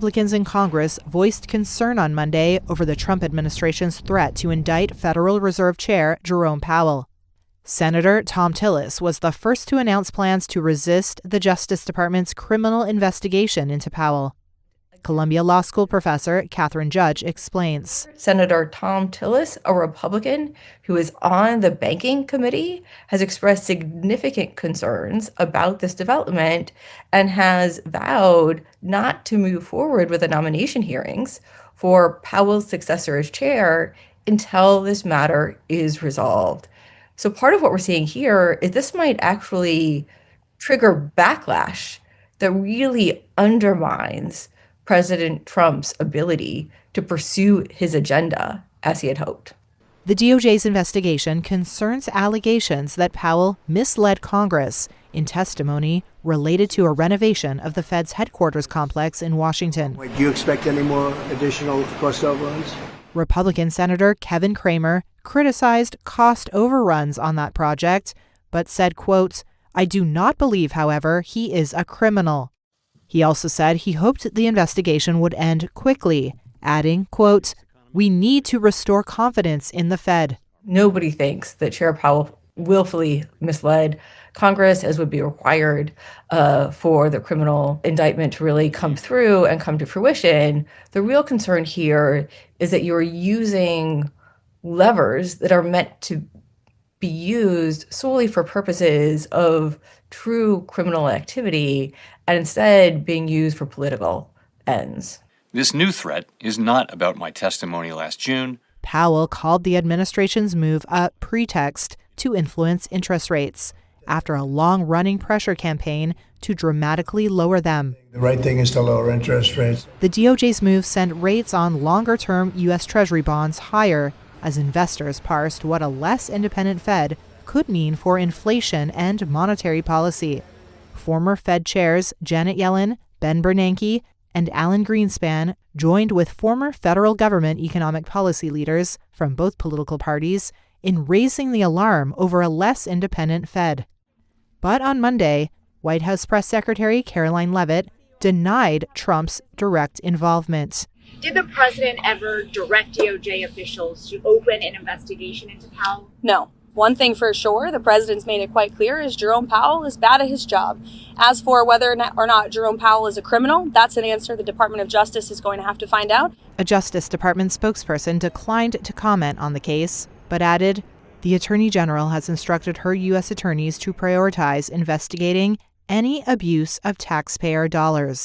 Republicans in Congress voiced concern on Monday over the Trump administration's threat to indict Federal Reserve Chair Jerome Powell. Senator Thom Tillis was the first to announce plans to resist the Justice Department's criminal investigation into Powell. Columbia Law School professor Catherine Judge explains. Senator Thom Tillis, a Republican who is on the banking committee, has expressed significant concerns about this development and has vowed not to move forward with the nomination hearings for Powell's successor as chair until this matter is resolved. So part of what we're seeing here is this might actually trigger backlash that really undermines President Trump's ability to pursue his agenda as he had hoped. The DOJ's investigation concerns allegations that Powell misled Congress in testimony related to a renovation of the Fed's headquarters complex in Washington. Wait, do you expect any more additional cost overruns? Republican Senator Kevin Cramer criticized cost overruns on that project, but said, quote, "I do not believe, however, he is a criminal." He also said he hoped the investigation would end quickly, adding, quote, "We need to restore confidence in the Fed." Nobody thinks that Chair Powell willfully misled Congress, as would be required for the criminal indictment to really come through and come to fruition. The real concern here is that you're using levers that are meant to be used solely for purposes of true criminal activity and instead being used for political ends. This new threat is not about my testimony last June. Powell called the administration's move a pretext to influence interest rates after a long-running pressure campaign to dramatically lower them. The right thing is to lower interest rates. The DOJ's move sent rates on longer-term U.S. Treasury bonds higher as investors parsed what a less independent Fed could mean for inflation and monetary policy. Former Fed chairs Janet Yellen, Ben Bernanke, and Alan Greenspan joined with former federal government economic policy leaders from both political parties in raising the alarm over a less independent Fed. But on Monday, White House Press Secretary Caroline Leavitt denied Trump's direct involvement. Did the president ever direct DOJ officials to open an investigation into Powell? No. One thing for sure, the president's made it quite clear, is Jerome Powell is bad at his job. As for whether or not Jerome Powell is a criminal, that's an answer the Department of Justice is going to have to find out. A Justice Department spokesperson declined to comment on the case, but added, the Attorney General has instructed her U.S. attorneys to prioritize investigating any abuse of taxpayer dollars.